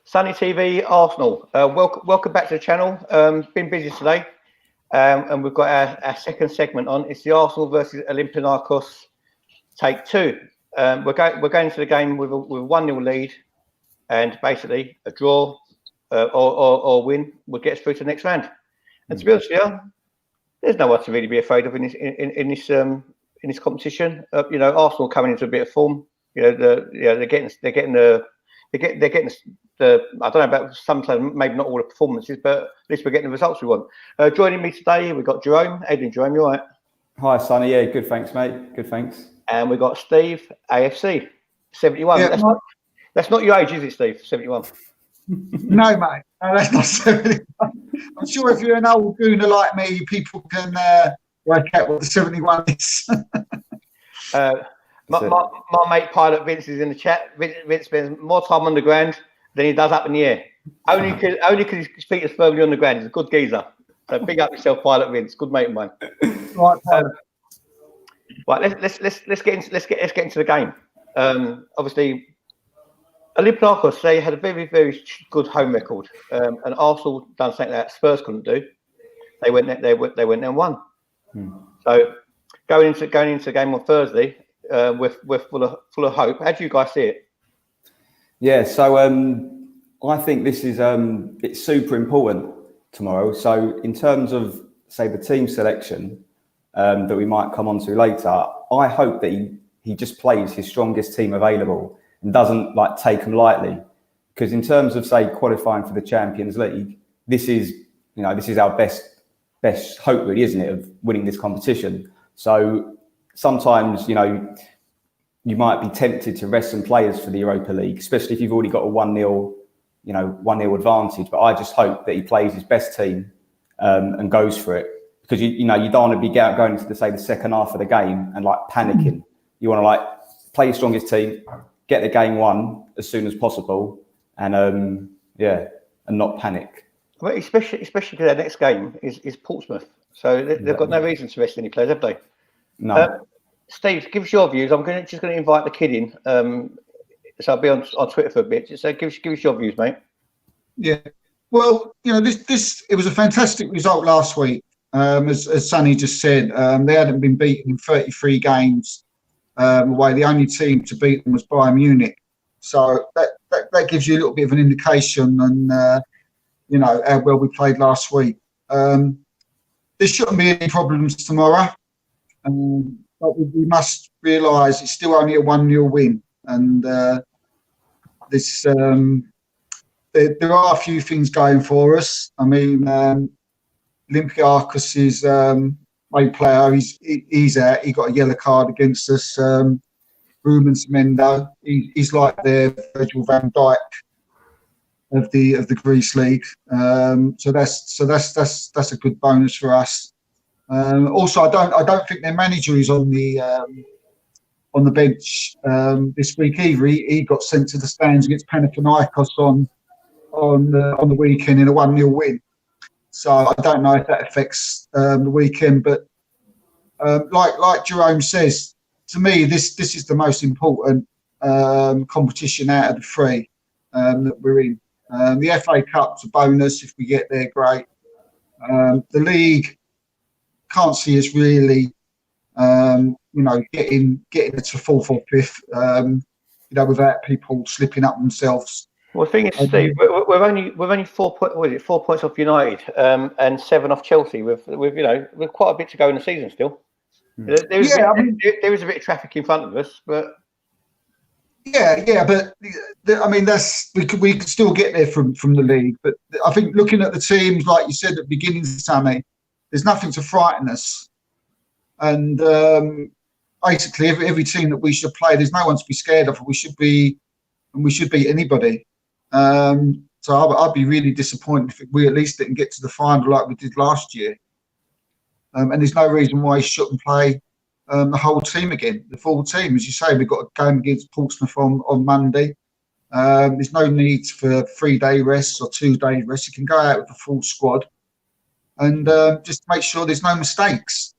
Sunny TV, Arsenal. Welcome back to the channel. Been busy today, and we've got our second segment on. It's the Arsenal versus Olympiacos, take two. We're going into the game with a 1-0 lead, and basically a draw or win will get us through to the next round. And to be honest with you, there's no one to really be afraid of in this competition. Arsenal coming into a bit of form. They're getting the I don't know about sometimes maybe not all the performances, but at least we're getting the results we want. Joining me today, we've got Jerome. How you doing, Jerome? You all right? Hi, Sonny. Yeah, good. Thanks, mate. Good, thanks. And we've got Steve, AFC, 71. Yeah, that's not your age, is it, Steve? 71. No, mate. No, that's not 71. I'm sure if you're an old gooner like me, people can work out what the 71 is. My mate Pilot Vince is in the chat. Vince spends more time on the ground than he does up in the air. Only because his feet are firmly on the ground. He's a good geezer. So big up yourself, Pilot Vince. Good mate of mine. Right, let's get into the game. Obviously, Olympiacos, they had a very, very good home record, and Arsenal done something that Spurs couldn't do. They went there and won. So going into the game on Thursday, we're full of hope. How do you guys see it? Yeah, so I think this is it's super important tomorrow. So in terms of say the team selection that we might come on to later, I hope that he just plays his strongest team available and doesn't take them lightly. Because in terms of say qualifying for the Champions League, this is our best hope, really, isn't it, of winning this competition. So sometimes, you might be tempted to rest some players for the Europa League, especially if you've already got a 1-0 advantage. But I just hope that he plays his best team and goes for it, because you don't want to be going into the second half of the game and panicking. You want to play your strongest team, get the game won as soon as possible, and not panic. Well, especially because their next game is Portsmouth, so they've got no reason to rest any players, have they? No. Steve, give us your views. I'm just going to invite the kid in, so I'll be on Twitter for a bit. So give us your views, mate. Yeah. Well, this it was a fantastic result last week. As Sonny just said, they hadn't been beaten in 33 games away. The only team to beat them was Bayern Munich. So that gives you a little bit of an indication on how well we played last week. There shouldn't be any problems tomorrow. But we must realise it's still only a 1-0 win, and there are a few things going for us. I mean, Olympiacos is main player. He's out. He got a yellow card against us. Ruben Semendo. He's like their Virgil van Dijk of the Greece league. So that's a good bonus for us. Also, I don't think their manager is on the bench this week either. He got sent to the stands against Panathinaikos on the weekend in a 1-0 win. So I don't know if that affects the weekend. But like Jerome says, to me this is the most important competition out of the three that we're in. The FA Cup's a bonus if we get there. Great. The league. Can't see us really, getting to fourth or fifth, without people slipping up themselves. Well, the thing is, Steve, we're only 4 points. What is it? 4 points off United, and 7 off Chelsea. With quite a bit to go in the season still. There is a bit of traffic in front of us, but but we could still get there from the league. But I think looking at the teams, like you said at the beginning, Sammy. There's nothing to frighten us, and basically every team that we should play, there's no one to be scared of. We should beat anybody. So I'd be really disappointed if we at least didn't get to the final like we did last year. And there's no reason why he shouldn't play the whole team again, the full team. As you say, we've got a game against Portsmouth on Monday. There's no need for 3-day rest or 2-day rest. You can go out with a full squad. And just make sure there's no mistakes.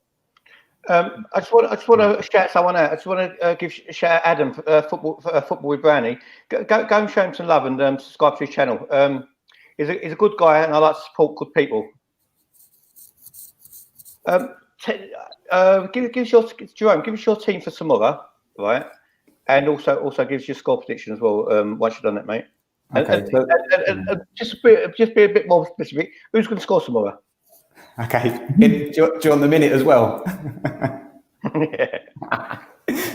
I just want to shout someone out. I just want to shout out Adam, football with Brownie. Go and show him some love and subscribe to his channel. He's a good guy, and I like to support good people. Give us your Jerome. Give us your team for tomorrow, right? And also give us your score prediction as well. Once you've done that, mate. Okay. And just be a bit more specific. Who's going to score tomorrow? Okay. Do you want the minute as well? Yeah.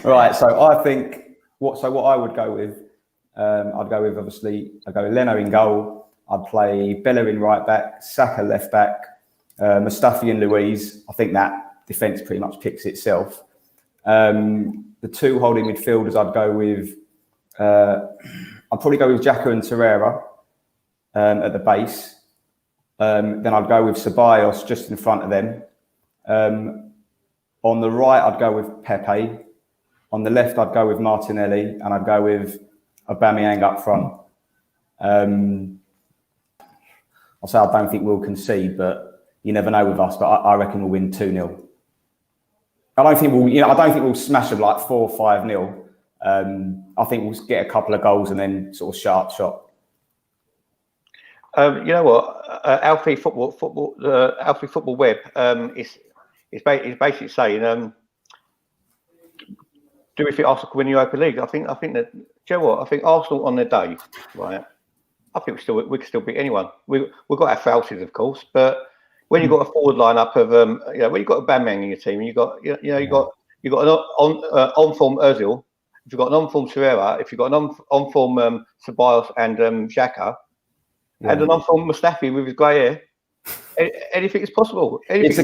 Right. So I think what I would go with, I'd go with I'd go with Leno in goal. I'd play Bella in right back, Saka left back, Mustafi and Louise. I think that defence pretty much picks itself. The two holding midfielders, I'd go with. I'd probably go with Xhaka and Torreira at the base. Then I'd go with Ceballos just in front of them. On the right, I'd go with Pepe. On the left, I'd go with Martinelli, and I'd go with Aubameyang up front. I'll say I don't think we'll concede, but you never know with us. But I reckon we'll win 2-0. I don't think we'll smash them like 4 or 5-0. I think we'll get a couple of goals and then sort of sharp shot. You know what? Alfie Football Web is basically saying, do we think Arsenal can win the Europa League? I think that. Do you know what? I think Arsenal on their day, right? I think we can still beat anyone. We've got our frailties, of course, but when you've got a forward lineup of when you've got a Aubameyang in your team, and you've got an on form Özil, if you've got an on form Torreira, if you've got an on form Ceballos and Xhaka, and an on form Mustafi with his grey hair, anything is possible. It's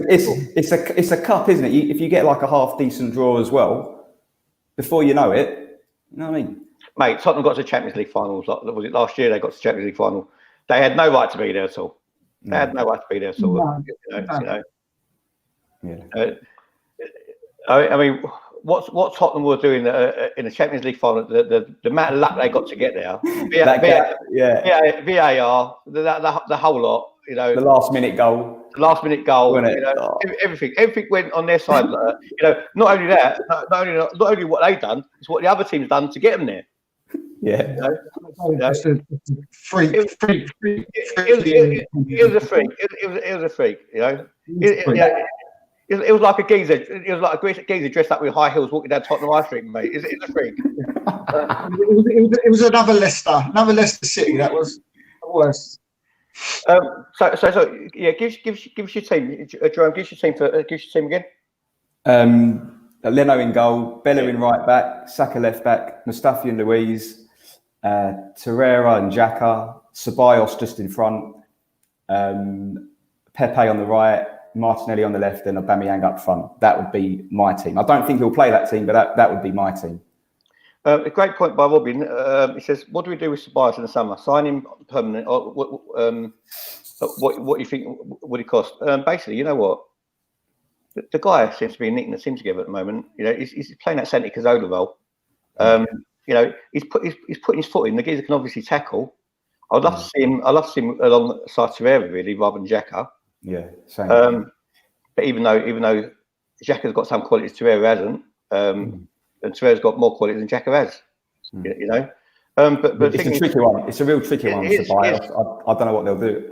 a cup, isn't it? If you get like a half decent draw as well, before you know it, you know what I mean? Mate, Tottenham got to the Champions League finals. Was it last year? They got to the Champions League final. They had no right to be there at all. They had no right to be there at all. Yeah. I mean, what Tottenham were doing in the Champions League final, the amount of luck they got to get there. VAR, the whole lot. You know, the last minute goal. Everything went on their side. Not only that, not only what they done, it's what the other team's done to get them there. Yeah. Just a freak. It was a freak. It was a freak. You know. It was like a geezer. It was like a geezer dressed up with high heels walking down Tottenham High Street, mate. It's a freak. It was another Leicester City. That was the worst. So yeah, give us your team, Jerome. Give us your team again. Leno in goal, Bella in right back, Saka left back, Mustafi and Louise, Torreira and Xhaka, Ceballos just in front, Pepe on the right, Martinelli on the left, and Aubameyang up front. That would be my team. I don't think he'll play that team, but that would be my team. A great point by Robin. He says, "What do we do with Ceballos in the summer? Sign him permanent? Or what do you think would it cost?" Basically, you know what? The guy seems to be nicking the team together at the moment. You know, he's playing that Santi Cazorla role. You know, he's putting his foot in. The geezer can obviously tackle. I'd love to see him. I'd love to see him alongside Torreira really, rather than Xhaka. Yeah, same. But even though Xhaka's got some qualities, Torreira hasn't. And Torreira's got more quality than Xhaka has. You know. But it's a tricky one. It's a real tricky one. I don't know what they'll do.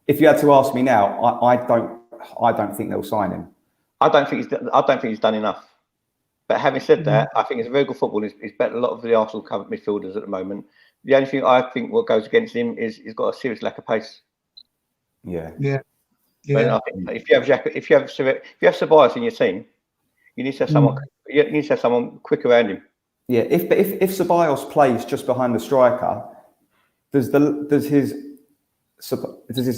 If you had to ask me now, I don't think they'll sign him. I don't think he's done enough. But having said that, I think he's a very good footballer. He's better than a lot of the Arsenal covered midfielders at the moment. The only thing I think what goes against him is he's got a serious lack of pace. Yeah. But I think if you have Xhaka, if you have Ceballos in your team, you need to have someone. You need to have someone quick around him. Yeah. If Ceballos plays just behind the striker, does his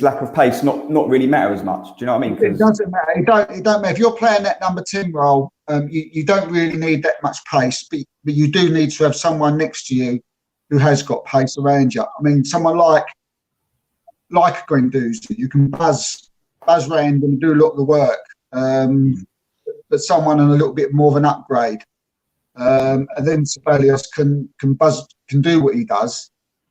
lack of pace not really matter as much? Do you know what I mean? It doesn't matter. It don't matter if you're playing that number 10 role. You don't really need that much pace, but you do need to have someone next to you who has got pace around you. I mean, someone like Guendouzi, you can buzz round and do a lot of the work. But someone on a little bit more of an upgrade, and then Ceballos can do what he does.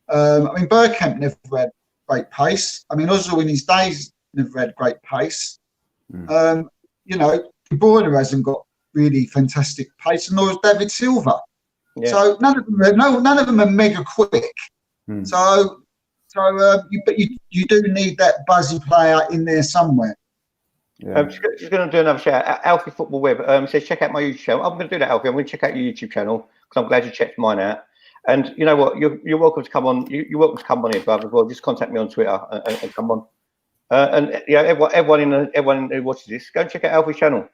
I mean, Bergkamp never had great pace. I mean, Ozil in his days never had great pace. You know, De Bruyne hasn't got really fantastic pace, and nor has David Silva. Yeah. So none of them are mega quick. So you do need that buzzy player in there somewhere. Yeah. Just going to do another shout. Alfie Football Web says, check out my YouTube channel. I'm going to do that, Alfie. I'm going to check out your YouTube channel because I'm glad you checked mine out. And you know what? You're welcome to come on. You're welcome to come on here, brother. As well, just contact me on Twitter and come on. And yeah, everyone who watches this, go and check out Alfie's channel.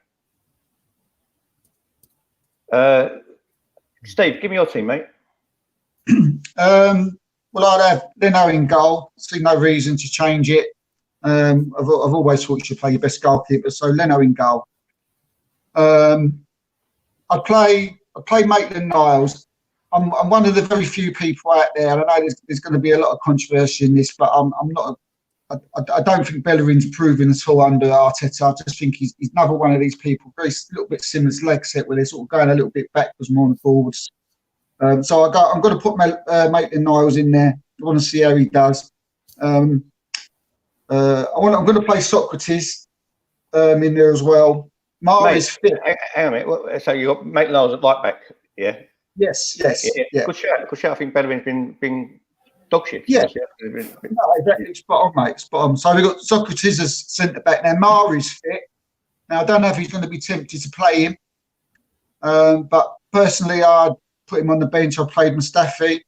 Steve, give me your team, mate. Well, I'd have Leno in goal. See no reason to change it. I've always thought you should play your best goalkeeper, so Leno in goal. I play Maitland-Niles. I'm one of the very few people out there, and I know there's going to be a lot of controversy in this, but I'm not. I don't think Bellerin's proven at all under Arteta. I just think he's another one of these people, very little bit similar to leg set, where they're sort of going a little bit backwards more than forwards. So I'm going to put Maitland-Niles in there. I want to see how he does. I'm going to play Socrates in there as well. Mari's fit. Hang on a minute. So you got Maitland-Niles at right back, yeah? Yes. Yeah. Good shout. I think Bellerin's been dog shit. Yeah. No, exactly. Spot on, mate. Spot on. So we've got Socrates as centre back now. Mari's fit. Now I don't know if he's going to be tempted to play him, but personally, I'd put him on the bench. I played Mustafi.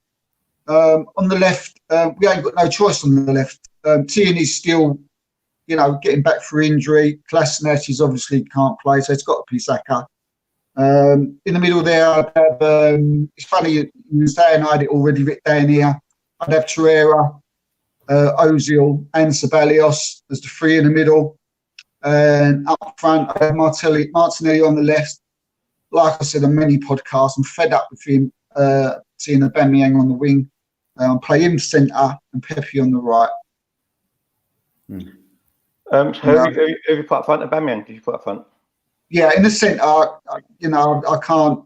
On the left, we ain't got no choice on the left. Tierney's still, getting back for injury. Kolasinac is obviously can't play, so it's got to be Saka. In the middle there, I'd have, it's funny you saying I had it already written down here. I'd have Torreira, Ozil and Ceballos as the three in the middle. And up front, I have Martinelli on the left. Like I said on many podcasts, I'm fed up with him seeing Aubameyang on the wing. Play him centre and Pepe on the right. So who have you put up front? Aubameyang, did you put up front? Yeah, in the centre, I can't.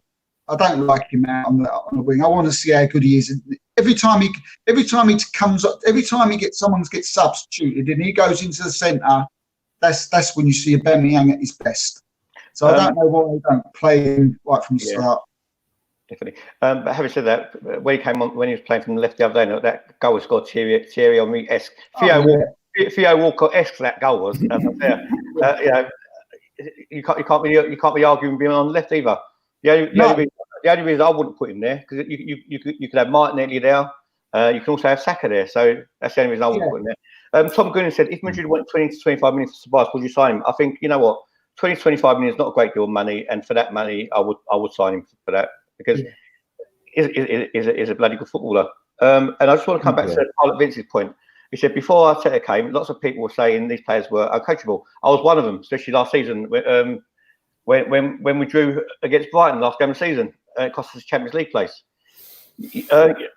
I don't like him out on the wing. I want to see how good he is. Every time he comes up, every time someone gets substituted and he goes into the centre, that's when you see Aubameyang at his best. So I don't know why they don't play him right from the start. Definitely. But having said that, when he was playing from the left the other day, that goal was scored Thierry Henry-esque. Theo Walcott-esque that goal was. You can't be arguing being on the left either. The only reason I wouldn't put him there because you could have Martinelli there. You can also have Saka there. So that's the only reason I wouldn't put him there. Tom Goonan said, if Madrid want 20 to 25 million for Ceballos, would you sign him? I think, you know what, 20 to 25 million is not a great deal of money, and for that money, I would sign him for that because he's a bloody good footballer. And I just want to come back to Pilot Vince's point. He said before Arteta came, lots of people were saying these players were uncoachable. I was one of them, especially last season when we drew against Brighton last game of the season. It cost us a Champions League place.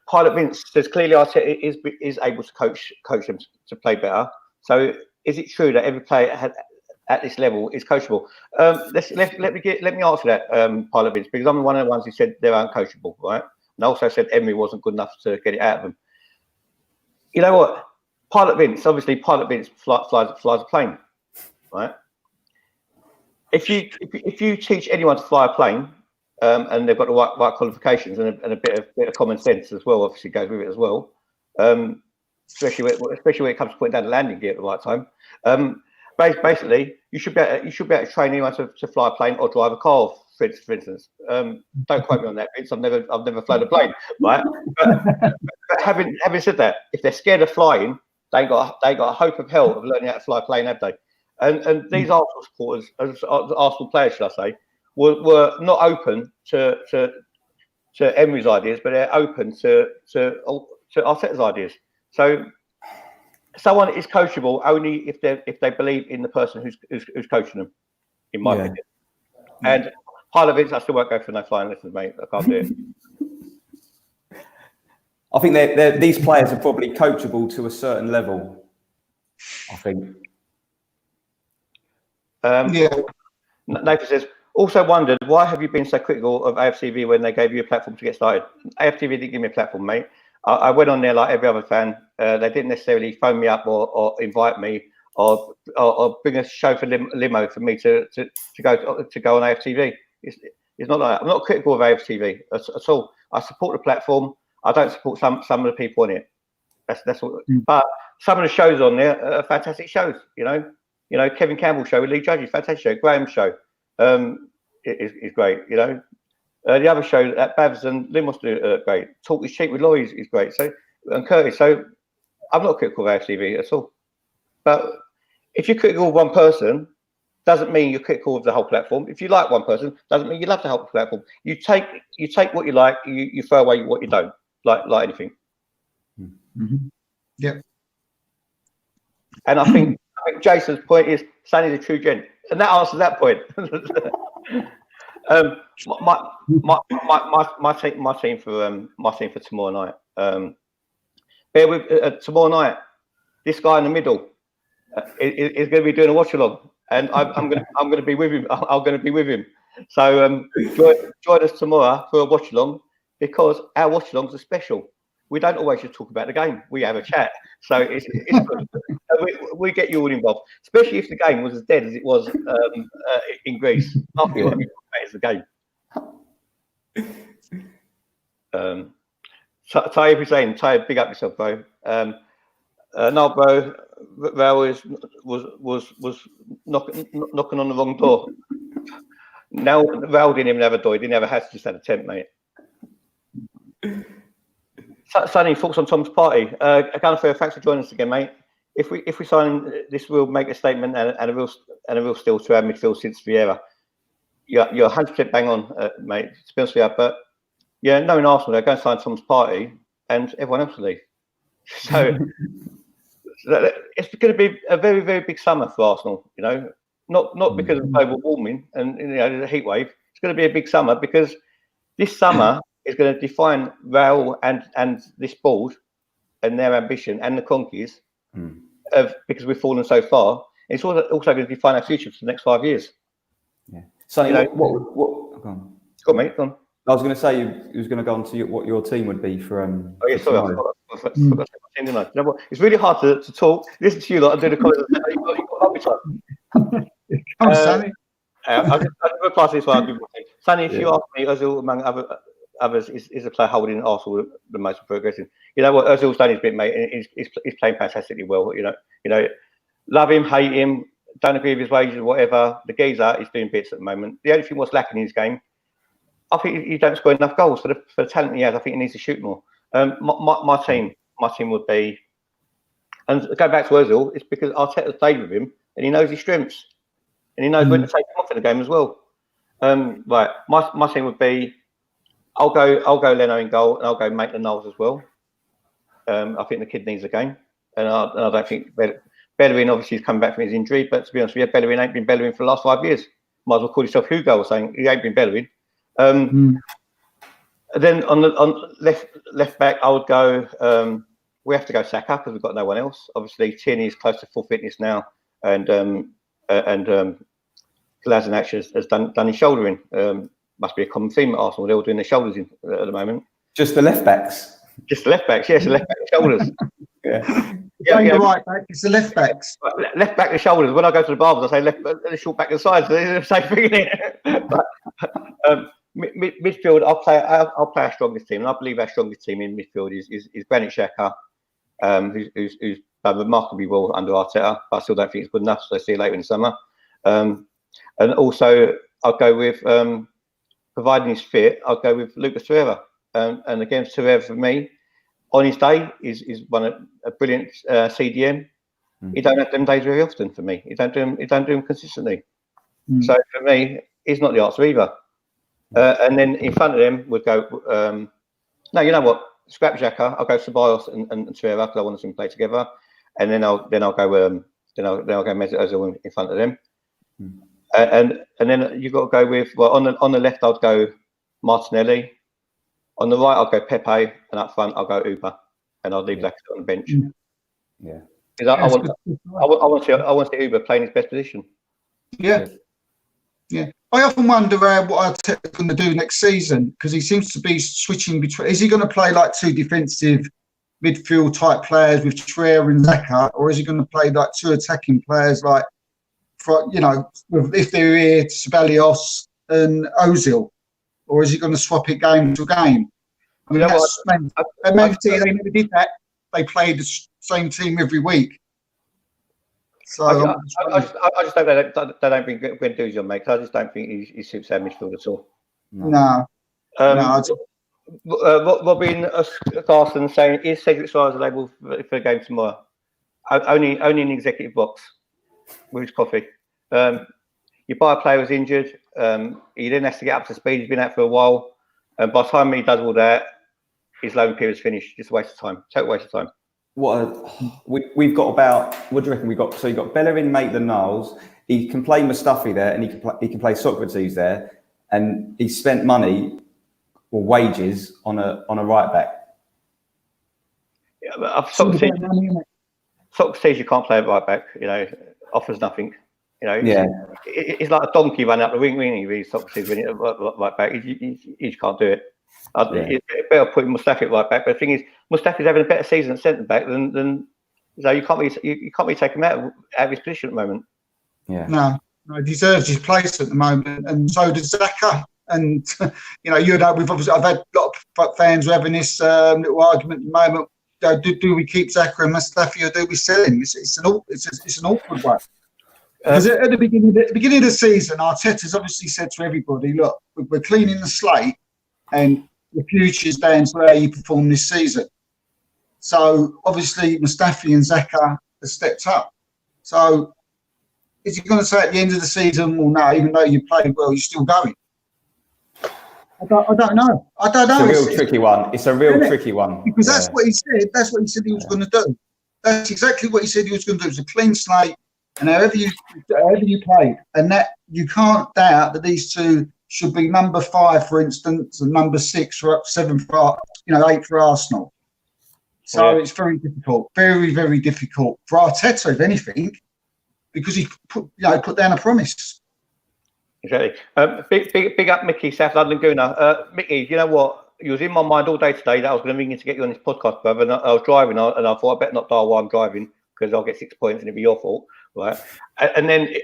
Pilot Vince says clearly Arteta is able to coach them to play better. So is it true that every player at this level is coachable? Let me answer that, Pilot Vince, because I'm one of the ones who said they're uncoachable, right? And I also said Emery wasn't good enough to get it out of them. You know what? Pilot Vince flies a plane, right? If you teach anyone to fly a plane, and they've got the right qualifications and a bit of common sense as well, obviously goes with it as well. Especially when it comes to putting down the landing gear at the right time. Basically, you should be able to train anyone to fly a plane or drive a car, for instance. Don't quote me on that, Vince. I've never flown a plane, right? But having said that, if they're scared of flying, they ain't got a hope of hell of learning how to fly a plane, have they? And these Arsenal supporters, Arsenal players, should I say, were not open to Emery's ideas, but they're open to Arteta's ideas. So someone is coachable only if they believe in the person who's coaching them, in my opinion. And Pilot Vince, I still won't go for no flying lessons, mate. I can't do it. I think these players are probably coachable to a certain level. I think. Nathan says, also wondered, why have you been so critical of AFTV when they gave you a platform to get started? AFTV didn't give me a platform, mate. I went on there like every other fan. They didn't necessarily phone me up or invite me or bring a show for limo for me to go on AFTV. It's not like that. I'm not critical of AFTV at all. I support the platform. I don't support some of the people on it. That's what. But some of the shows on there are fantastic shows. You know, Kevin Campbell's show with Lee Judges, fantastic show. Graham's show is great. You know, the other show at Babs and Limos do great. Talk is Cheap with Laurie is great. So and Curtis. So I'm not critical of AFTV at all. But if you're critical of one person, doesn't mean you're critical of the whole platform. If you like one person, doesn't mean you love the whole platform. You take what you like, you throw away what you don't, like anything. Mm-hmm. Yeah. And I think Jason's point is Sonny's a true gent, and that answers that point. My team for tomorrow night. Bear with tomorrow night. This guy in the middle is going to be doing a watch along, and I'm going to be with him. I'm going to be with him. So join us tomorrow for a watch along, because our watch alongs are special. We don't always just talk about the game. We have a chat. So it's good. We get you all involved, especially if the game was as dead as it was in Greece. I feel like it's the game. Ty Hussein, Ty, big up yourself, bro. No, bro. Raul was knocking on the wrong door. Now Raul didn't even have a door. He didn't have a house. Just had a tent, mate. Sonny, thoughts on Tom's party? Gunfair, thanks for joining us again, mate. If we sign this, we'll make a statement and a real steal to our midfield since Vieira. You're 100% bang on, mate. To be honest with you, but yeah, knowing Arsenal, they're going to sign Tom's party, and everyone else will leave. So it's going to be a very, very big summer for Arsenal. You know, not because of global warming and the heat wave. It's going to be a big summer because this summer is going to define Raul and this board and their ambition and the Conkeys because we've fallen so far. It's also going to define our future for the next 5 years. Yeah. Sonny, what? Go on, mate. Go on. I was going to say you was going to go on to what your team would be for. Oh yeah, sorry, I forgot to say my team, didn't I? You know what? It's really hard to talk. Listen to you lot and do the comments. You've got Come on, Sonny. I'll just reply to this one. Sonny, if you ask me, Ozil among others is a player holding Arsenal the most progressing. You know what? Ozil's done his bit, mate. And he's playing fantastically well. You know, love him, hate him, don't agree with his wages or whatever. The geezer is doing bits at the moment. The only thing what's lacking in his game, I think he don't score enough goals for the talent he has. I think he needs to shoot more. My team would be, and go back to Ozil, it's because Arteta's played with him and he knows his strengths and he knows when to take him off in the game as well. Right, my team would be, I'll go Leno in goal and I'll go Maitland-Niles as well. I think the kid needs a game, and I don't think Bellerin obviously is coming back from his injury. But to be honest with you, Bellerin ain't been Bellerin for the last 5 years. Might as well call yourself Hugo or saying he ain't been Bellerin. Then on left back, I would go. We have to go Saka because we've got no one else. Obviously, Tierney is close to full fitness now, and Kolasinac has done his shouldering. Must be a common theme at Arsenal. They're all doing their shoulders at the moment. Just the left backs. Just the left backs, yes, the left back shoulders. The right back, it's the left backs. Left back the shoulders. When I go to the barbers, I say left short back the sides. So they're the same thing, isn't it? But, midfield, I'll play our strongest team, and I believe our strongest team in midfield is Granit Xhaka, who's done remarkably well under Arteta, but I still don't think it's good enough. So see you later in the summer. And also, I'll go with, providing he's fit, I'll go with Lucas Torreira. And again, Torreira for me, on his day, is a brilliant CDM. He don't have them days very often for me. He don't do them consistently. So for me, he's not the answer either. And then in front of them would go. No, you know what? Scrap Xhaka. I'll go Ceballos and Torreira because I want to see them play together. And then I'll go Mesut Ozil in front of them. And then you've got to go with, well, on the left I'll go Martinelli. On the right I'll go Pepe, and up front I'll go Uber, and I'll leave Lacazette on the bench. Yeah, because I want to see Uber playing his best position. Yeah. I often wonder what Arteta's going to do next season, because he seems to be switching between. Is he going to play like two defensive midfield type players with Trier and Zaka, or is he going to play like 2 attacking players like, if they're here, Sebalios and Ozil, or is he going to swap it game to game? I mean, Man City, they never did that. They played the same team every week. So I just hope they don't bring Guendouzi on, mate, because I just don't think he suits our midfield at all. No. Robin Carson saying, is Cedric Soares available for the game tomorrow? Only in the executive box with his coffee. You buy a player who's injured, he then has to get up to speed. He's been out for a while. And by the time he does all that, his loan period's finished. Just a waste of time. Total waste of time. We've got about, what do you reckon we got? So you've got Bellerin, Maitland-Niles. He can play Mustafi there, and he can play Socrates there, and he spent money or wages on a right back. Yeah, but Socrates, you can't play at right back. Offers nothing. It's like a donkey running up the wing, really. Socrates running at right back. You just can't do it. It's better putting Mustafi at right back. But the thing is, Mustafi's having a better season at centre back than you can't really take him out of his position at the moment. Yeah. No, he deserves his place at the moment, and so does Zaka. And we've obviously, I've had a lot of fans having this little argument at the moment. Do we keep Zaka and Mustafi, or do we sell him? It's an awkward one. Because at the beginning of the season, Arteta's obviously said to everybody, look, we're cleaning the slate, and the future's down to how you perform this season. So obviously Mustafi and Zaka have stepped up. So is he going to say at the end of the season, well, no, even though you played well, you're still going? I don't know. It's a real tricky one. It's a real tricky one. Because that's what he said. That's what he said he was going to do. That's exactly what he said he was going to do. It was a clean slate, and however you played, and that you can't doubt that these two should be number 5, for instance, and number 6 or 7 for 8 for Arsenal. So it's very difficult, very, very difficult for Arteta, if anything, because he put down a promise. Exactly. Big up Mickey, South London Gooner. Mickey, you know what? You was in my mind all day today that I was going to ring you to get you on this podcast, brother. And I was driving, and I thought I better not dial while I'm driving because I'll get 6 points and it'll be your fault, right? And then,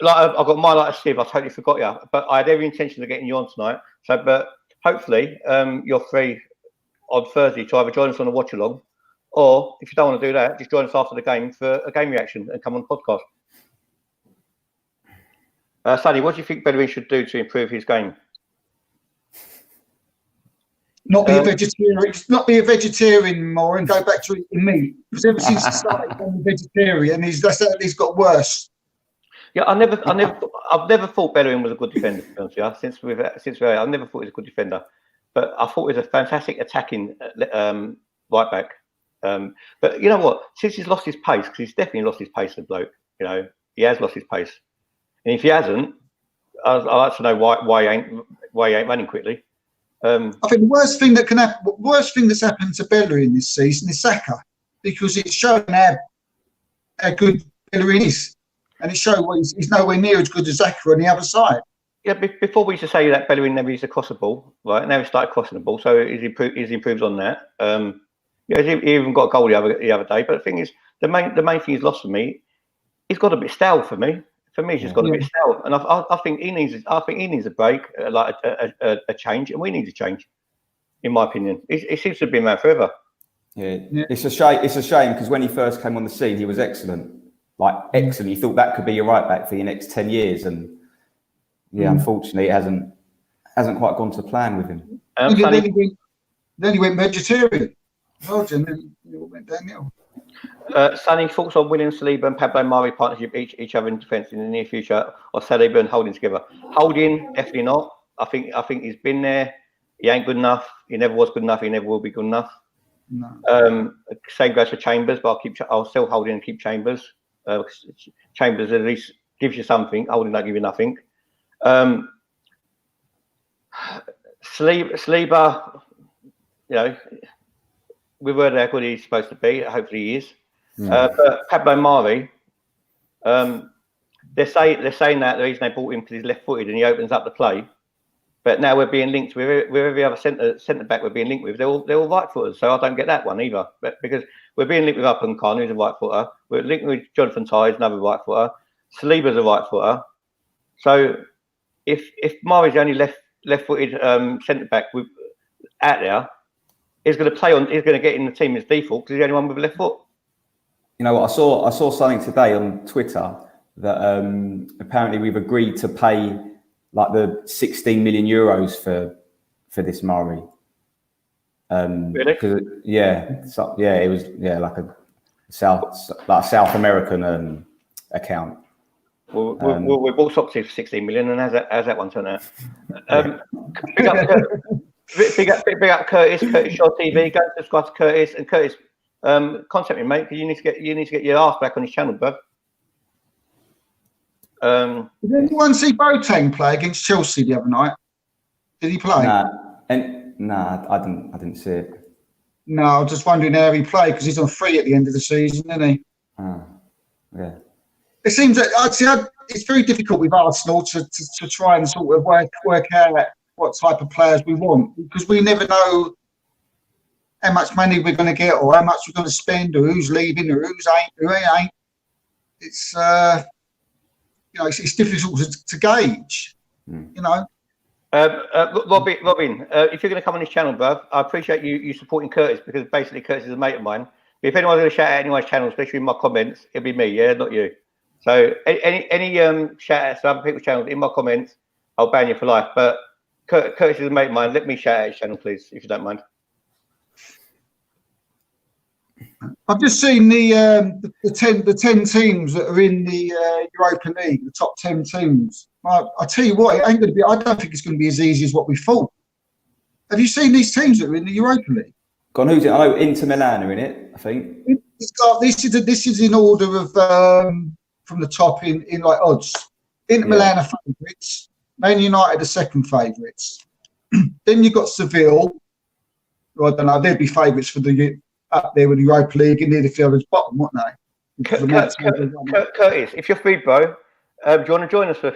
I've got my light of sieve. I totally forgot you, but I had every intention of getting you on tonight. So, but hopefully, you're free on Thursday to either join us on a watch along, or if you don't want to do that, just join us after the game for a game reaction and come on the podcast. Sonny, what do you think Bellerin should do to improve his game? Not be a vegetarian more and go back to eating meat. Because ever since he started being a vegetarian, he's got worse. Yeah, I've never thought Bellerin was a good defender. To be honest with you. Since I've never thought he was a good defender, but I thought he was a fantastic attacking right back. But you know what? Since he's lost his pace, because he's definitely lost his pace, the bloke. He has lost his pace. And if he hasn't, I'd like to know why he ain't running quickly. I think the worst thing that's happened to Bellerin this season is Saka, because it's shown how good Bellerin is, and it showed he's nowhere near as good as Saka on the other side. Yeah, before we used to say that Bellerin never used to cross the ball, right? Now he started crossing the ball, so he's improved on that. He even got a goal the other day. But the thing is, the main thing he's lost for me, he's got a bit stale for me. For me, he's just got a bit stale, and I think he needs a break, like a change, and we need a change, in my opinion. He seems to have been around forever. Yeah, it's a shame. It's a shame because when he first came on the scene, he was excellent, excellent. You thought that could be your right back for your next 10 years, and unfortunately, it hasn't quite gone to plan with him. Then he went vegetarian, and then it all went downhill. Sonny, thoughts on William Saliba and Pablo Mari partnership each other in defence in the near future, or Saliba and Holding together? Holding, definitely not. I think he's been there. He ain't good enough. He never was good enough. He never will be good enough. No. Same goes for Chambers, but I'll still Holding and keep Chambers. Chambers at least gives you something. Holding don't give you nothing. Saliba, we've heard how good he's supposed to be. Hopefully he is. But Pablo Mari, they're saying that the reason they bought him because he's left-footed and he opens up the play. But now we're being linked with every other centre back we're being linked with. They're all right footers, so I don't get that one either. But because we're being linked with Upamecano, who's a right footer, we're linked with Jonathan Tye, another right footer. Saliba's a right footer. So if Mari's the only left-footed centre back out there, he's going to play on. He's going to get in the team as default because he's the only one with a left foot. You know what? I saw something today on Twitter that apparently we've agreed to pay like the 16 million euros for this Mari. Really? Yeah. So, yeah, it was like a South American account. We bought Soxy for 16 million, and how's that one turned out? Big up Curtis Shaw TV. Go subscribe to Curtis, and Curtis, contact me, mate, because you need to get your ass back on his channel, bro. Did anyone see Boateng play against Chelsea the other night? Did he play? Nah, I didn't see it. No, I was just wondering how he played because he's on free at the end of the season, isn't he? Yeah. It seems that it's very difficult with Arsenal to try and sort of work out what type of players we want because we never know how much money we're going to get or how much we're going to spend or who's leaving or who ain't. It's it's difficult to gauge. You know. Robin, if you're going to come on this channel, bruv, I appreciate you supporting Curtis because basically Curtis is a mate of mine. But if anyone's going to shout out anyone's channel, especially in my comments, it'll be me, yeah, not you. So any shout outs to other people's channels in my comments, I'll ban you for life. But Curtis is a mate of mine. Let me shout out his channel, please, if you don't mind. I've just seen the 10 teams that are in the Europa League, the top 10 teams. I tell you what, it ain't going to be. I don't think it's going to be as easy as what we thought. Have you seen these teams that are in the Europa League? God, who's it? I know Inter Milan are in it. I think this is in order of from the top in like odds. Inter Milan are favourites. Man United are second favourites. Then you've got Seville. I don't know. They'd be favourites for the up there with the Europa League and near the fielders bottom, wouldn't they? Curtis, if you're free, bro, do you want to join us for a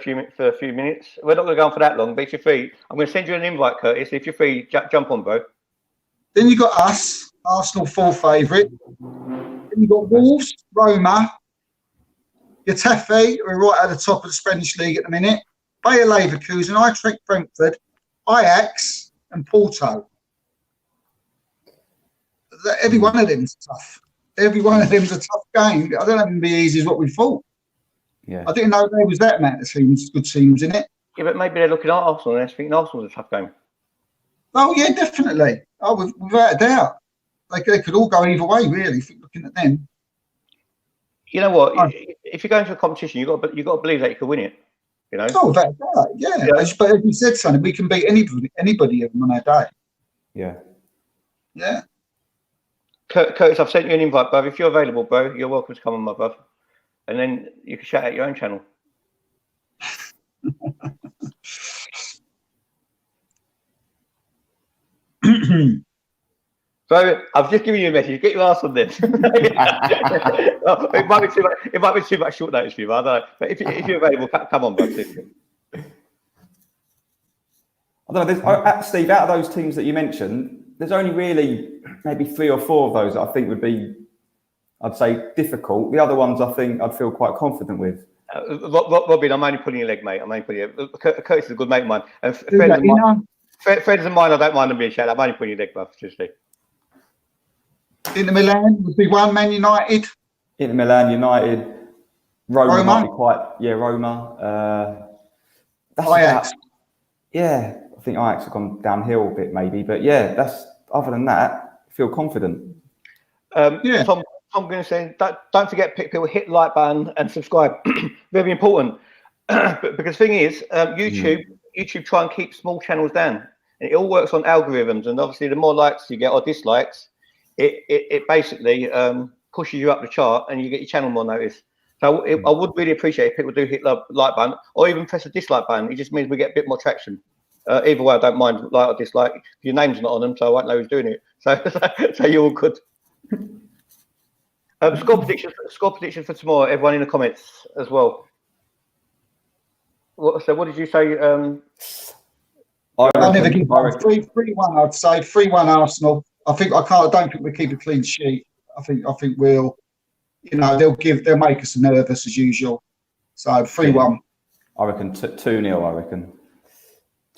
few minutes? We're not going to go on for that long, but if you're free, I'm going to send you an invite, Curtis. If you're free, jump on, bro. Then you got us, Arsenal full favourite. Then you got Wolves, Roma, Getafe, who are right at the top of the Spanish league at the minute. Bayer Leverkusen, Eintracht Frankfurt, Ajax, and Porto. Every one of them is tough. Every one of them is a tough game. I don't know if it'd be easy as what we thought. Yeah. I didn't know there was that amount of teams, good teams in it. Yeah, but maybe they're looking at Arsenal and they're thinking Arsenal's a tough game. Oh yeah, definitely. Oh, without a doubt. They could all go either way, really. If you're looking at them. You know what? If you're going to a competition, you got to believe that you can win it. You know. Oh, without a doubt. Yeah. But as you said, Sonny, we can beat anybody on our day. Yeah. Yeah. Curtis, I've sent you an invite, bro. If you're available, bro, you're welcome to come on, my bro. And then you can shout out your own channel. So I've just given you a message. Get your ass on this. It might be too much short notice for you, I don't know. But if you're available, come on, bro. I don't know, Steve, out of those teams that you mentioned, there's only really maybe 3 or 4 of those that I think would be, I'd say, difficult. The other ones I think I'd feel quite confident with. Robin, I'm only pulling your leg, mate. I'm only pulling your Curtis is a good mate of mine. And friends of mine, I don't mind them being shouted. I'm only pulling your leg, bro, seriously. Inter Milan would be one, Man United. Inter Milan, United, Roma might be quite, Roma. Ajax. I think Ajax have gone downhill a bit maybe, but other than that, I feel confident. Tom, I'm going to say, don't forget, people hit the like button and subscribe. Very important. Because the thing is, YouTube try and keep small channels down. And it all works on algorithms. And obviously, the more likes you get or dislikes, it basically pushes you up the chart and you get your channel more noticed. So I would really appreciate if people do hit the like button or even press the dislike button. It just means we get a bit more traction. Either way, I don't mind like or dislike. Your name's not on them, so I won't know who's doing it. So you're all good. Score prediction for tomorrow. Everyone in the comments as well. So what did you say? I'll never give up. 3-1. I'd say 3-1 Arsenal. I don't think we'll keep a clean sheet. I think we'll, they'll make us nervous as usual. So 3-1. I reckon 2-0. I reckon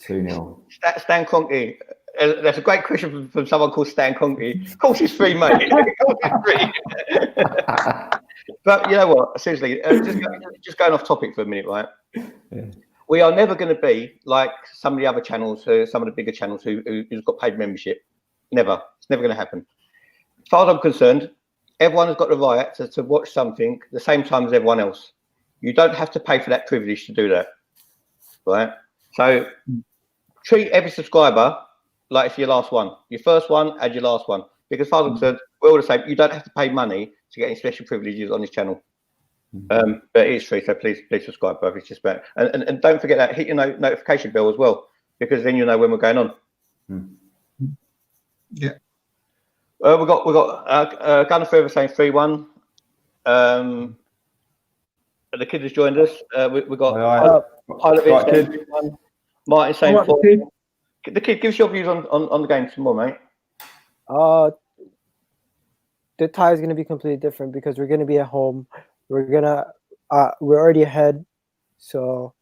2-0. Stan Kroenke. That's a great question from someone called Stan Kroenke. Of course, he's free, mate. Of course, he's free. But you know what? Seriously, just going off topic for a minute, right? Yeah. We are never going to be like some of the other channels, some of the bigger channels who's got paid membership. Never. It's never going to happen. As far as I'm concerned, everyone has got the right to watch something the same time as everyone else. You don't have to pay for that privilege to do that, right? So treat every subscriber like it's your last one. Your first one and your last one. Because as far as I'm concerned, we're all the same. You don't have to pay money to get any special privileges on this channel. But it is free, so please subscribe, brother. It's just about and don't forget that hit your notification bell as well, because then you'll know when we're going on. Yeah. We got Gunnar Forever saying 3-1. The kid has joined us. We got Pilot Vince saying 3-1. Martin saying 4. The kid, give us your views on the game some more, mate. The tie is going to be completely different because we're going to be at home. We're already ahead, so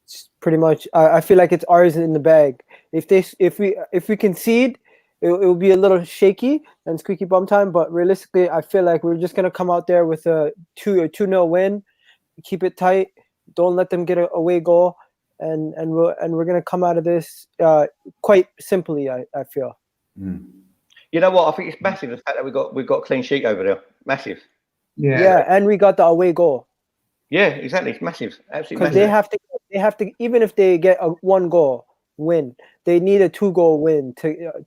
it's pretty much. I feel like it's ours in the bag. If we concede, it will be a little shaky and squeaky bum time. But realistically, I feel like we're just going to come out there with a 2-0 win. Keep it tight. Don't let them get an away goal, and we're going to come out of this quite simply. I feel. You know what? I think it's massive the fact that we've got a clean sheet over there. Massive. Yeah, and we got the away goal. Yeah, exactly. It's massive. Absolutely. Because they have to even if they get a 1 goal win, they need a 2-goal win to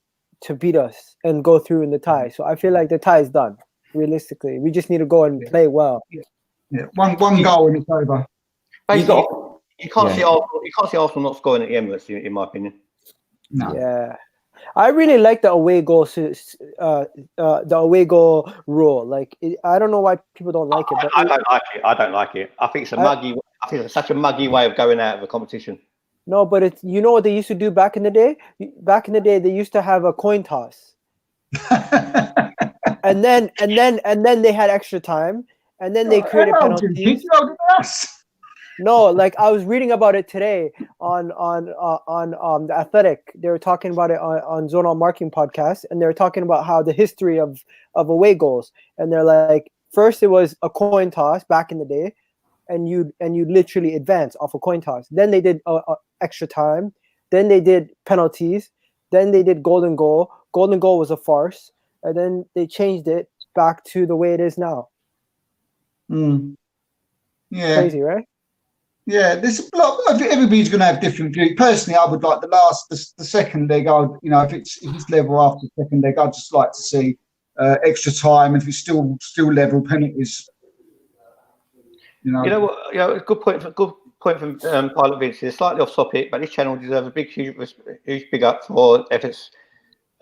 beat us and go through in the tie. So I feel like the tie is done. Realistically, we just need to go and play well. Yeah, one goal and it's over. Basically, you can't see Arsenal not scoring at the Emirates, in my opinion. No. Yeah. I really like the away goal, rule. Like, I don't know why people don't like it. But I don't like it. I don't like it. I think it's I think it's such a muggy way of going out of a competition. No, but it's what they used to do back in the day. Back in the day, they used to have a coin toss, and then they had extra time, and then they created penalties. No, like I was reading about it today on the Athletic. They were talking about it on Zonal Marking podcast, and they were talking about how the history of away goals. And they're like, first it was a coin toss back in the day, and you literally advance off a coin toss. Then they did extra time. Then they did penalties. Then they did golden goal. Golden goal was a farce, and then they changed it back to the way it is now. Yeah, crazy, right? Yeah, there's a lot. Everybody's going to have different views. Personally, I would like the second leg. If it's level after the second leg, I'd just like to see extra time. If it's still level, penalties. You know what? Good point from Pilot Vince. It's slightly off topic, but this channel deserves a huge big up for efforts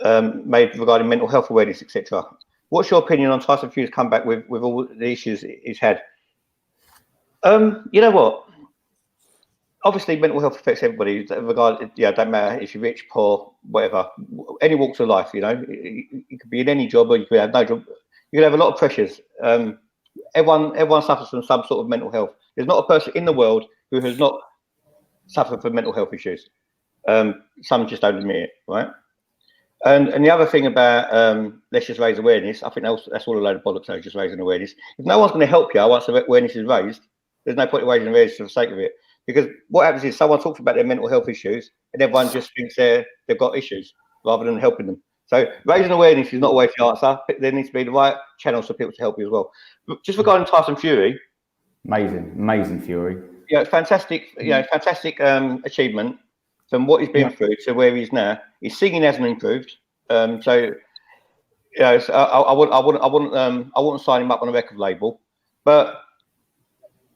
made regarding mental health awareness, etc. What's your opinion on Tyson Furie's comeback with all the issues he's had? You know what? Obviously, mental health affects everybody. Don't matter if you're rich, poor, whatever, any walks of life. You could be in any job, or you could have no job. You could have a lot of pressures. Everyone suffers from some sort of mental health. There's not a person in the world who has not suffered from mental health issues. Some just don't admit it, right? And the other thing about let's just raise awareness. I think that's all a load of bollocks. Just raising awareness. If no one's going to help you once the awareness is raised, there's no point in raising awareness for the sake of it. Because what happens is someone talks about their mental health issues and everyone just thinks they've got issues rather than helping them. So raising awareness is not always the answer. There needs to be the right channels for people to help you as well. Just regarding Tyson Fury. Amazing Fury. Yeah, fantastic. Fantastic achievement from what he's been through to where he is now. His singing hasn't improved. I wouldn't sign him up on a record label. But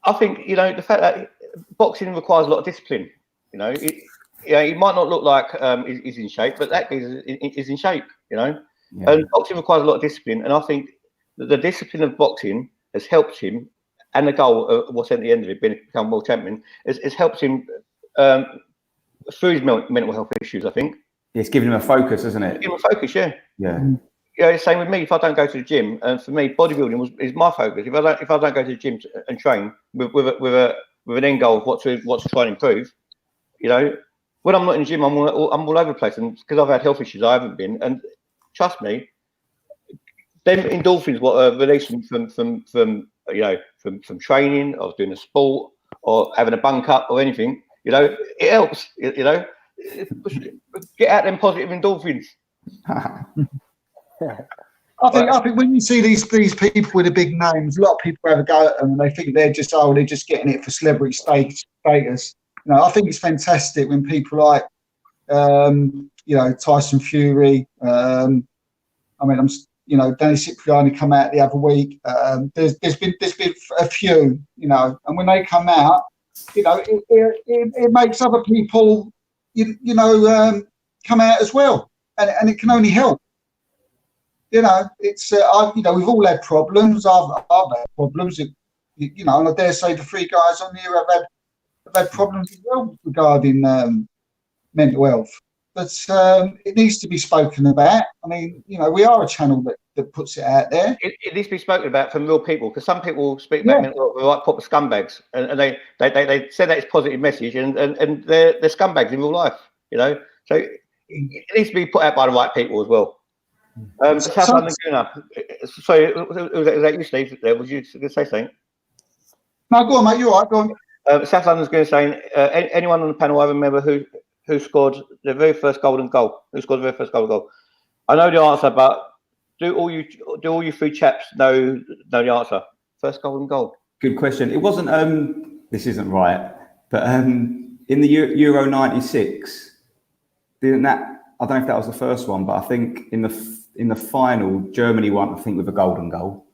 I think, the fact that boxing requires a lot of discipline. He might not look like he's in shape, but that guy is in shape, And boxing requires a lot of discipline. And I think that the discipline of boxing has helped him, and the goal of what's at the end of it, being become world champion, has helped him through his mental health issues, I think. It's giving him a focus, isn't it? Give him a focus, yeah. Yeah. Yeah, same with me. If I don't go to the gym, and for me, bodybuilding is my focus. If I don't go to the gym and train with an end goal of what to try and improve, you know, when I'm not in the gym, I'm all over the place, and because I've had health issues, I haven't been. And trust me, them endorphins what are releasing from training or doing a sport or having a bunk up or anything, you know, it helps. You know, get out them positive endorphins. I think when you see these people with the big names, a lot of people have a go at them and they think they're just getting it for celebrity status. You know, I think it's fantastic when people like Tyson Fury. Dennis Cipriani come out the other week. There's been a few, you know, and when they come out, you know, it makes other people, come out as well, and it can only help. You know, it's we've all had problems. I've had problems. And I dare say the three guys on here have had problems as well regarding mental health. But it needs to be spoken about. I mean, you know, we are a channel that puts it out there. It needs to be spoken about from real people, because some people speak about mental health like proper scumbags, and they say that it's positive message, and they're scumbags in real life. You know, so it needs to be put out by the right people as well. South London Gooner. Sorry, was that you, Steve? There, was you going to say something? No, go on, mate. You're right. Go on. South London's going to say, anyone on the panel I remember who scored the very first golden goal? Who scored the very first golden goal? I know the answer, but do all you three chaps know the answer? First golden goal. Good question. It wasn't. This isn't right, but in the Euro '96, didn't that? I don't know if that was the first one, but I think in the final, Germany won. I think with a golden goal.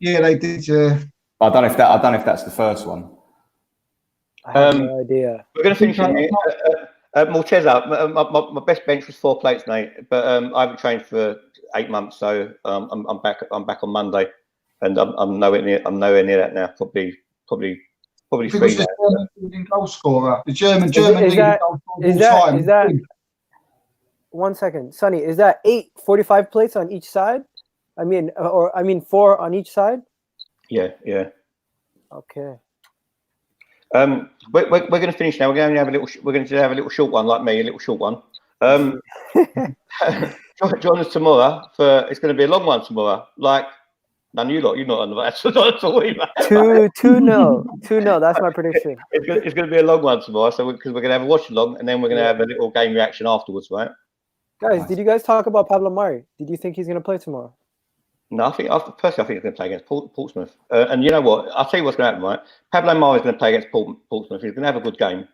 Yeah, they did. Yeah. I don't know if that's the first one. I have no idea. We're going to finish here. Morteza, my best bench was 4 plates, mate. But I haven't trained for 8 months, so I'm back on Monday, and I'm nowhere near that now. Probably 3 the German leading goal scorer. The German leading goal scorer is that 1 second, Sonny? Is that 8 45 plates on each side? I mean 4 on each side. Yeah. Okay. We're going to finish now. We're going to have a little short one, like me, a little short one. Join us tomorrow it's going to be a long one tomorrow. Like none of you lot, you're not on the that's all either. 2-0. That's my prediction. It's going to be a long one tomorrow, so because we're going to have a watch along, and then we're going to have a little game reaction afterwards, right? Guys, did you guys talk about Pablo Mari? Did you think he's going to play tomorrow? No, I think he's going to play against Portsmouth. And you know what? I'll tell you what's going to happen, right? Pablo Mari is going to play against Portsmouth. He's going to have a good game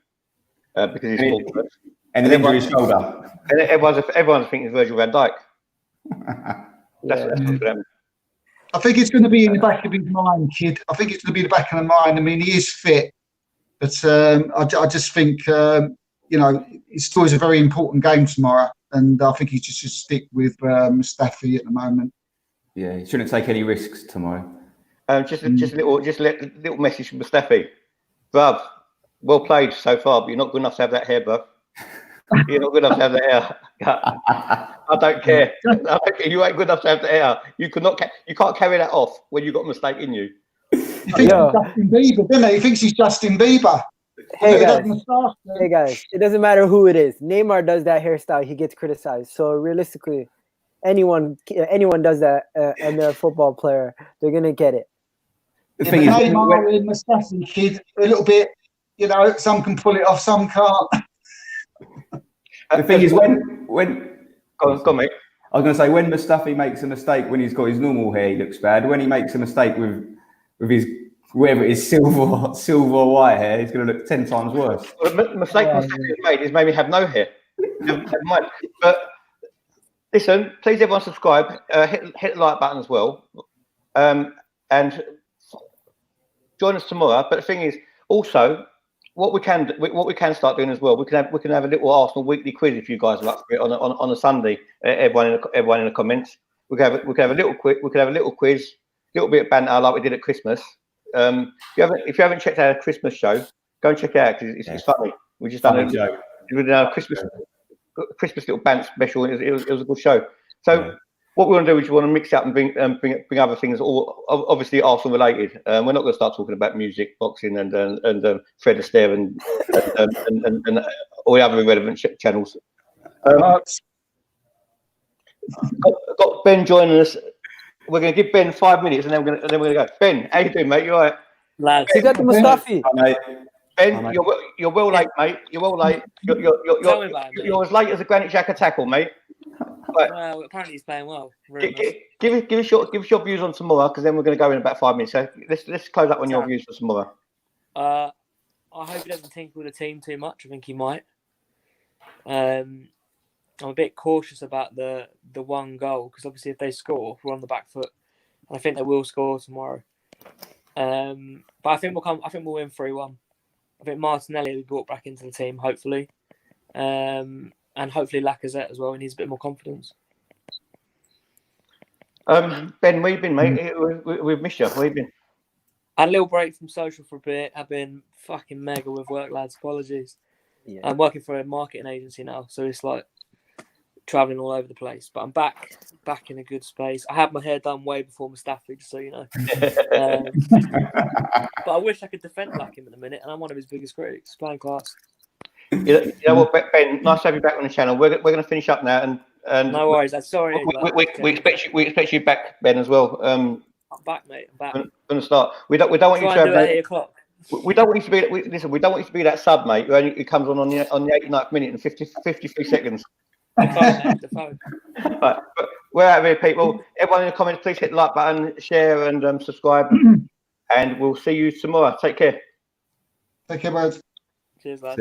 because he's Portsmouth. And then injury his shoulder. And everyone's thinking Virgil van Dijk. That's what's going to happen. I think it's going to be in the back of his mind, kid. I think it's going to be in the back of the mind. I mean, he is fit, but I just think it still is a very important game tomorrow, and I think he just should stick with Mustafi at the moment. Yeah, he shouldn't take any risks tomorrow. Just a little message from Mustafi, bruv. Well played so far, but you're not good enough to have that hair, bruv. You're not good enough to have the hair. I don't care. You ain't good enough to have the hair. You can't carry that off when you've got a mistake in you. He thinks he's Justin Bieber, doesn't he? He thinks he's Justin Bieber. Hey guys, it doesn't matter who it is. Neymar does that hairstyle, he gets criticized. So realistically, anyone does that, and they're a football player, they're gonna get it. The thing is, Neymar and Mustafi, kid, a little bit. Some can pull it off, some can't. The thing is, when go on, mate. I was going to say, when Mustafi makes a mistake when he's got his normal hair, he looks bad. When he makes a mistake with his whether it is silver or white hair, he's going to look 10 times worse. Well, the mistake he's made is maybe have no hair. Never mind. But listen, please everyone subscribe, hit the like button as well, and join us tomorrow. But the thing is, also, what we can start doing as well, we can have a little Arsenal weekly quiz if you guys are up for it on a Sunday. Everyone in the comments, we can have a little quiz. We can have a little quiz, a little bit of banter like we did at Christmas. If you haven't checked out a Christmas show, go and check it out because it's funny. We just done a joke. with Christmas little band special. It was a good show. So what we want to do is we want to mix up and bring other things, all obviously Arsenal related. We're not going to start talking about music, boxing, and Fred Astaire and all the other irrelevant channels. Got Ben joining us. We're going to give Ben 5 minutes, and then we're going to go. Ben, how you doing, mate? You all right? Lads, you got the Mustafi. Ben, you're well late, mate. You're well late. You're as late as a Granit Xhaka tackle, mate. Right. Well, apparently he's playing well. Give us your views on tomorrow, because then we're going to go in about 5 minutes. So let's close up on your views for tomorrow. I hope he doesn't tinker with the team too much. I think he might. I'm a bit cautious about the one goal, because obviously if they score, we're on the back foot, and I think they will score tomorrow. But I think we'll win 3-1. I think Martinelli will be brought back into the team, hopefully, and hopefully Lacazette as well. He needs a bit more confidence. Ben, where you been, mate? We've missed you. Where you been? I had a little break from social for a bit. I've been fucking mega with work, lads. Apologies. Yeah. I'm working for a marketing agency now, so it's like traveling all over the place. But I'm back in a good space. I had my hair done way before Mustafi, just so you know. But I wish I could defend like him in a minute, and I'm one of his biggest critics. Playing class. You know what, Ben? Nice to have you back on the channel. We're going to finish up now, and no worries. I'm sorry. We expect you back, Ben, as well. I'm back, mate. I'm back. I'm going to start. We don't want you to have 8 o'clock. We don't want you to be. Listen, we don't want you to be that sub, mate. Who comes on the 89th minute and 53 seconds. The phone. Right, but we're out of here, people. Everyone in the comments, please hit the like button, share, and subscribe. And we'll see you tomorrow. Take care. Take care, bud. Cheers, lad.